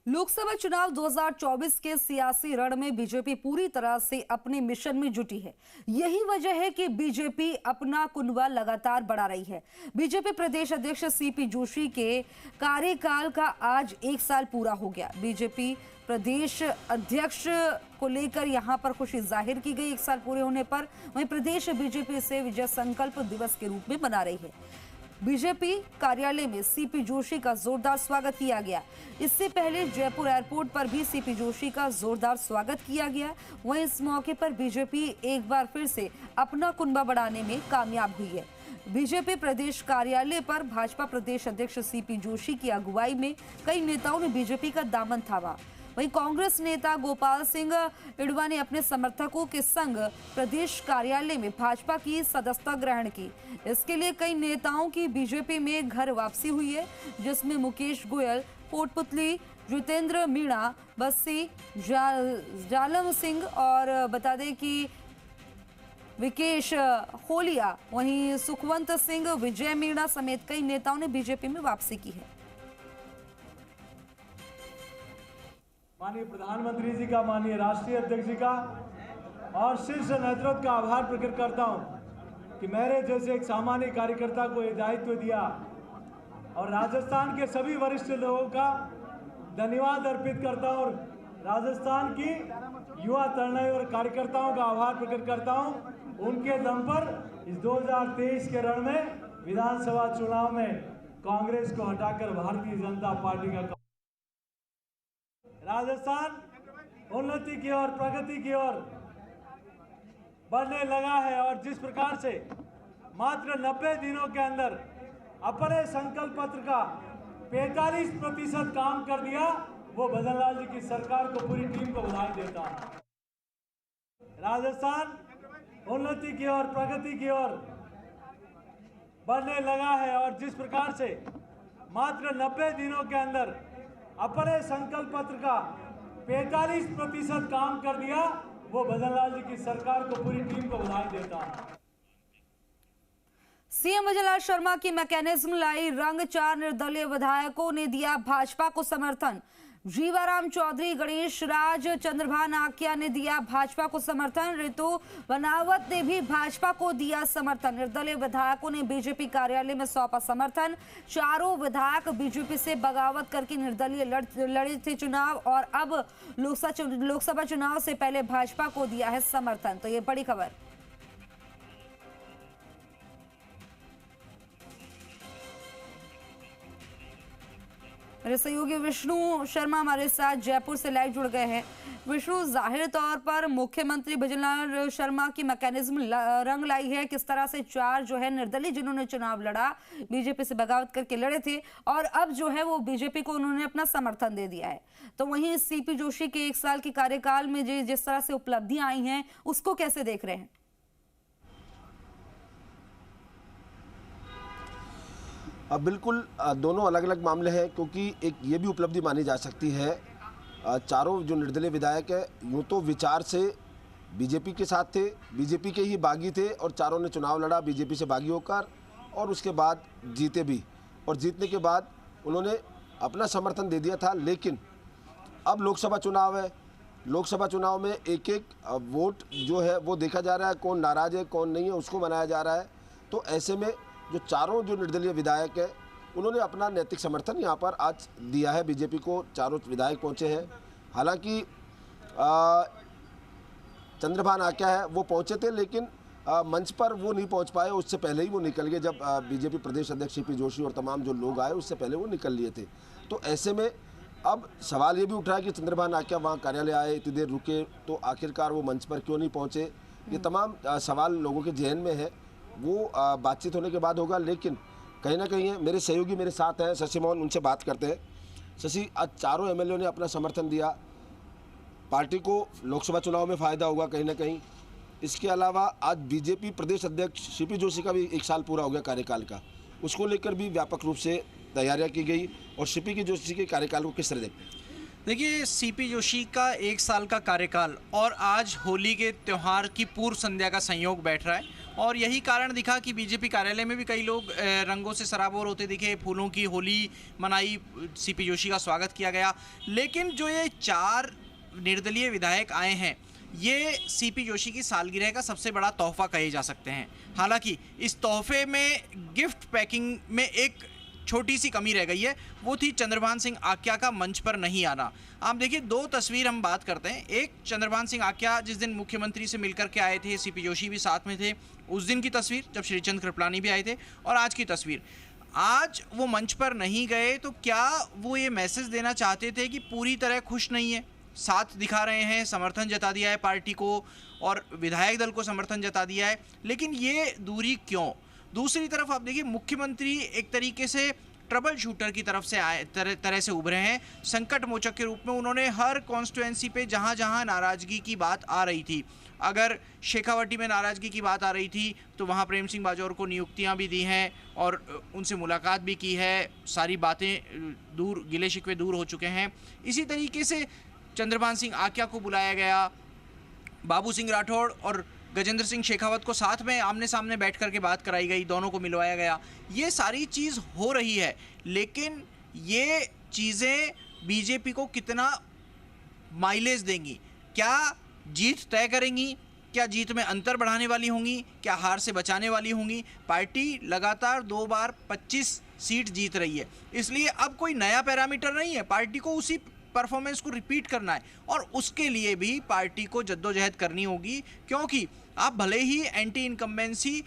लोकसभा चुनाव 2024 के सियासी रण में बीजेपी पूरी तरह से अपने मिशन में जुटी है। यही वजह है कि बीजेपी अपना कुनबा लगातार बढ़ा रही है। बीजेपी प्रदेश अध्यक्ष सीपी जोशी के कार्यकाल का आज 1 साल पूरा हो गया। बीजेपी प्रदेश अध्यक्ष को लेकर यहां पर खुशी जाहिर की गई 1 साल पूरे होने पर। वहीं प्रदेश बीजेपी इसे विजय संकल्प दिवस के रूप में मना रही है। बीजेपी कार्यालय में सीपी जोशी का जोरदार स्वागत किया गया। इससे पहले जयपुर एयरपोर्ट पर भी सीपी जोशी का जोरदार स्वागत किया गया। वहीं इस मौके पर बीजेपी एक बार फिर से अपना कुनबा बढ़ाने में कामयाब हुई है। बीजेपी प्रदेश कार्यालय पर भाजपा प्रदेश अध्यक्ष सीपी जोशी की अगुवाई में कई नेताओं ने बीजेपी का दामन थामा। वहीं कांग्रेस नेता गोपाल सिंह इडवा ने अपने समर्थकों के संग प्रदेश कार्यालय में भाजपा की सदस्यता ग्रहण की। इसके लिए कई नेताओं की बीजेपी में घर वापसी हुई है, जिसमें मुकेश गोयल, कोटपुतली, जितेंद्र मीणा, बस्सी, जालम सिंह और बता दें कि विकेश होलिया, वहीं सुखवंत सिंह, विजय मीणा समेत कई नेताओं ने बीजेपी में वापसी की है। माननीय प्रधानमंत्री जी का, माननीय राष्ट्रीय अध्यक्ष जी का और शीर्ष नेतृत्व का आभार प्रकट करता हूं कि मेरे जैसे एक सामान्य कार्यकर्ता को ये दायित्व दिया, और राजस्थान के सभी वरिष्ठ लोगों का धन्यवाद अर्पित करता हूं और राजस्थान की युवा तरुणाई और कार्यकर्ताओं का आभार प्रकट करता हूं। उनके दम पर इस 2023 के रण में विधानसभा चुनाव में कांग्रेस को हटाकर भारतीय जनता पार्टी का राजस्थान उन्नति की ओर, प्रगति की ओर बढ़ने लगा है। और जिस प्रकार से मात्र 90 दिनों के अंदर अपने संकल्प पत्र का 45% काम कर दिया, वो भजन लाल जी की सरकार को, पूरी टीम को बधाई देता हूं। राजस्थान उन्नति की ओर, प्रगति की ओर बढ़ने लगा है। और जिस प्रकार से मात्र 90 दिनों के अंदर अपने संकल्प पत्र का 45% काम कर दिया, वो भजन लाल जी की सरकार को, पूरी टीम को बधाई देता हूं। सीएम भजन लाल शर्मा की मैकेनिज्म लाई रंग, 4 निर्दलीय विधायकों ने दिया भाजपा को समर्थन। जीवाराम चौधरी, गणेश राज, चंद्रभान आकिया ने दिया भाजपा को समर्थन। ऋतु बनावत ने भी भाजपा को दिया समर्थन। निर्दलीय विधायकों ने बीजेपी कार्यालय में सौंपा समर्थन। चारों विधायक बीजेपी से बगावत करके निर्दलीय लड़े थे चुनाव, और अब लोकसभा चुनाव से पहले भाजपा को दिया है समर्थन। तो ये बड़ी खबर। मेरे सहयोगी विष्णु शर्मा हमारे साथ जयपुर से लाइव जुड़ गए हैं। विष्णु, जाहिर तौर पर मुख्यमंत्री भजन लाल शर्मा की मैकेनिज्म रंग लाई है। किस तरह से 4 जो है निर्दलीय जिन्होंने चुनाव लड़ा, बीजेपी से बगावत करके लड़े थे, और अब जो है वो बीजेपी को उन्होंने अपना समर्थन दे दिया है। तो वहीं सीपी जोशी के 1 साल के कार्यकाल में जिस तरह से उपलब्धियां आई हैं, उसको कैसे देख रहे हैं? अब बिल्कुल दोनों अलग अलग मामले हैं, क्योंकि एक ये भी उपलब्धि मानी जा सकती है, चारों जो निर्दलीय विधायक है यूँ तो विचार से बीजेपी के साथ थे, बीजेपी के ही बागी थे, और चारों ने चुनाव लड़ा बीजेपी से बागी होकर, और उसके बाद जीते भी, और जीतने के बाद उन्होंने अपना समर्थन दे दिया था। लेकिन अब लोकसभा चुनाव है, लोकसभा चुनाव में एक एक वोट जो है वो देखा जा रहा है, कौन नाराज़ है कौन नहीं है, उसको मनाया जा रहा है। तो ऐसे में जो चारों जो निर्दलीय विधायक है उन्होंने अपना नैतिक समर्थन यहाँ पर आज दिया है बीजेपी को। चारों विधायक पहुँचे हैं। हालांकि चंद्रभान आकिया है वो पहुँचे थे, लेकिन मंच पर वो नहीं पहुँच पाए, उससे पहले ही वो निकल गए। जब बीजेपी प्रदेश अध्यक्ष सीपी जोशी और तमाम जो लोग आए उससे पहले वो निकल लिए थे। तो ऐसे में अब सवाल ये भी उठ रहा है कि चंद्रभान आकिया वहाँ कार्यालय आए, इतनी देर रुके, तो आखिरकार वो मंच पर क्यों नहीं पहुँचे। ये तमाम सवाल लोगों के जहन में है, वो बातचीत होने के बाद होगा। लेकिन कहीं ना कहीं मेरे सहयोगी मेरे साथ हैं, शशि मोहन, उनसे बात करते हैं। शशि, आज चारों एमएलए ने अपना समर्थन दिया, पार्टी को लोकसभा चुनाव में फ़ायदा होगा कहीं ना कहीं। इसके अलावा आज बीजेपी प्रदेश अध्यक्ष सीपी जोशी का भी 1 साल पूरा हो गया कार्यकाल का, उसको लेकर भी व्यापक रूप से तैयारियाँ की गई। और सीपी जोशी के कार्यकाल को किस तरह देखते हैं? देखिए, सीपी जोशी का 1 साल का कार्यकाल और आज होली के त्यौहार की पूर्व संध्या का संयोग बैठ रहा है, और यही कारण दिखा कि बीजेपी कार्यालय में भी कई लोग रंगों से सराबोर होते दिखे, फूलों की होली मनाई, सीपी जोशी का स्वागत किया गया। लेकिन जो ये 4 निर्दलीय विधायक आए हैं, ये सीपी जोशी की सालगिरह का सबसे बड़ा तोहफा कहे जा सकते हैं। हालांकि इस तोहफे में गिफ्ट पैकिंग में एक छोटी सी कमी रह गई है, वो थी चंद्रभान सिंह आक्या का मंच पर नहीं आना। आप देखिए 2 तस्वीर हम बात करते हैं। एक चंद्रभान सिंह आक्या जिस दिन मुख्यमंत्री से मिलकर के आए थे, सीपी जोशी भी साथ में थे, उस दिन की तस्वीर जब श्रीचंद कृपलानी भी आए थे, और आज की तस्वीर। आज वो मंच पर नहीं गए तो क्या वो ये मैसेज देना चाहते थे कि पूरी तरह खुश नहीं है, साथ दिखा रहे हैं, समर्थन जता दिया है पार्टी को और विधायक दल को समर्थन जता दिया है, लेकिन ये दूरी क्यों? दूसरी तरफ आप देखिए मुख्यमंत्री एक तरीके से ट्रबल शूटर की तरफ से तरह से उभरे हैं। संकट मोचक के रूप में उन्होंने हर कॉन्स्टिट्यूएंसी पे जहां जहां नाराजगी की बात आ रही थी, अगर शेखावटी में नाराजगी की बात आ रही थी तो वहां प्रेम सिंह बाजौर को नियुक्तियां भी दी हैं और उनसे मुलाकात भी की है, सारी बातें दूर, गिले शिकवे दूर हो चुके हैं। इसी तरीके से चंद्रभान सिंह आक्या को बुलाया गया, बाबू सिंह राठौड़ और गजेंद्र सिंह शेखावत को साथ में आमने सामने बैठ करके बात कराई गई, दोनों को मिलवाया गया। ये सारी चीज़ हो रही है, लेकिन ये चीज़ें बीजेपी को कितना माइलेज देंगी? क्या जीत तय करेंगी? क्या जीत में अंतर बढ़ाने वाली होंगी? क्या हार से बचाने वाली होंगी? पार्टी लगातार 2 बार 25 सीट जीत रही है, इसलिए अब कोई नया पैरामीटर नहीं है, पार्टी को उसी परफॉर्मेंस को रिपीट करना है और उसके लिए भी पार्टी को जद्दोजहद करनी होगी, क्योंकि आप भले ही एंटी इनकम्बेंसी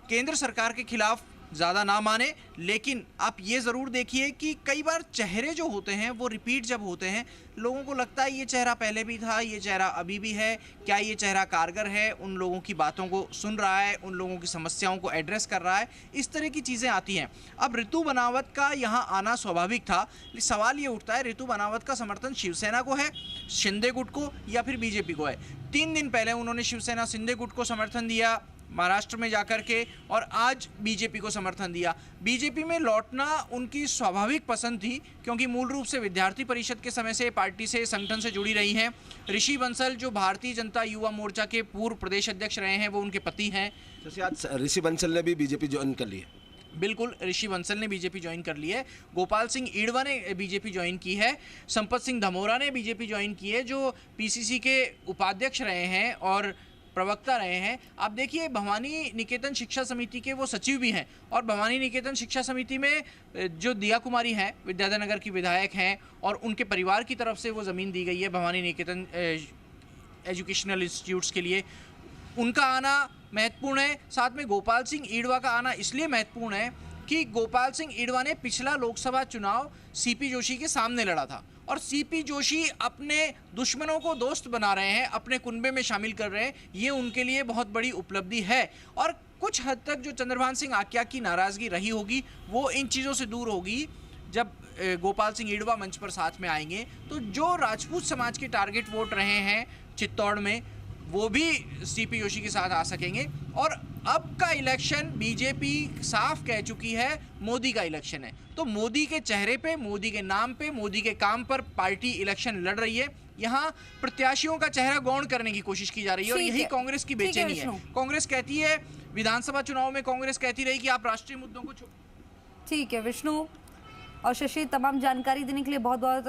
केंद्र सरकार के खिलाफ ज़्यादा ना माने, लेकिन आप ये ज़रूर देखिए कि कई बार चेहरे जो होते हैं वो रिपीट जब होते हैं, लोगों को लगता है ये चेहरा पहले भी था, ये चेहरा अभी भी है, क्या ये चेहरा कारगर है, उन लोगों की बातों को सुन रहा है, उन लोगों की समस्याओं को एड्रेस कर रहा है, इस तरह की चीज़ें आती हैं। अब ऋतु बनावत का यहाँ आना स्वाभाविक था, सवाल ये उठता है ऋतु बनावत का समर्थन शिवसेना को है, शिंदे गुट को, या फिर बीजेपी को है? 3 दिन पहले उन्होंने शिवसेना शिंदे गुट को समर्थन दिया महाराष्ट्र में जाकर के, और आज बीजेपी को समर्थन दिया। बीजेपी में लौटना उनकी स्वाभाविक पसंद थी, क्योंकि मूल रूप से विद्यार्थी परिषद के समय से पार्टी से, संगठन से जुड़ी रही हैं। ऋषि बंसल जो भारतीय जनता युवा मोर्चा के पूर्व प्रदेश अध्यक्ष रहे हैं, वो उनके पति हैं। जैसे आज ऋषि बंसल ने भी बीजेपी ज्वाइन कर ली है। बिल्कुल, ऋषि बंसल ने बीजेपी ज्वाइन कर ली है, गोपाल सिंह ईडवा ने बीजेपी ज्वाइन की है, संपत सिंह धमोरा ने बीजेपी ज्वाइन की है, जो पीसीसी के उपाध्यक्ष रहे हैं और प्रवक्ता रहे हैं। आप देखिए भवानी निकेतन शिक्षा समिति के वो सचिव भी हैं, और भवानी निकेतन शिक्षा समिति में जो दिया कुमारी हैं, विद्याधर नगर की विधायक हैं, और उनके परिवार की तरफ से वो ज़मीन दी गई है भवानी निकेतन एजुकेशनल इंस्टीट्यूट्स के लिए, उनका आना महत्वपूर्ण है। साथ में गोपाल सिंह ईडवा का आना इसलिए महत्वपूर्ण है कि गोपाल सिंह ईडवा ने पिछला लोकसभा चुनाव सीपी जोशी के सामने लड़ा था, और सीपी जोशी अपने दुश्मनों को दोस्त बना रहे हैं, अपने कुनबे में शामिल कर रहे हैं, ये उनके लिए बहुत बड़ी उपलब्धि है। और कुछ हद तक जो चंद्रभान सिंह आक्या की नाराज़गी रही होगी, वो इन चीज़ों से दूर होगी जब गोपाल सिंह ईडवा मंच पर साथ में आएंगे। तो जो राजपूत समाज के टारगेट वोट रहे हैं चित्तौड़ में, वो भी सीपी जोशी के साथ आ सकेंगे। और अब का इलेक्शन बीजेपी साफ कह चुकी है मोदी का इलेक्शन है, तो मोदी के चेहरे पे, मोदी के नाम पे, मोदी के काम पर पार्टी इलेक्शन लड़ रही है। यहाँ प्रत्याशियों का चेहरा गौण करने की कोशिश की जा रही है, और यही कांग्रेस की बेचैनी है। कांग्रेस कहती है, विधानसभा चुनाव में कांग्रेस कहती रही कि आप राष्ट्रीय मुद्दों को ठीक है विष्णु और शशि, तमाम जानकारी देने के लिए बहुत बहुत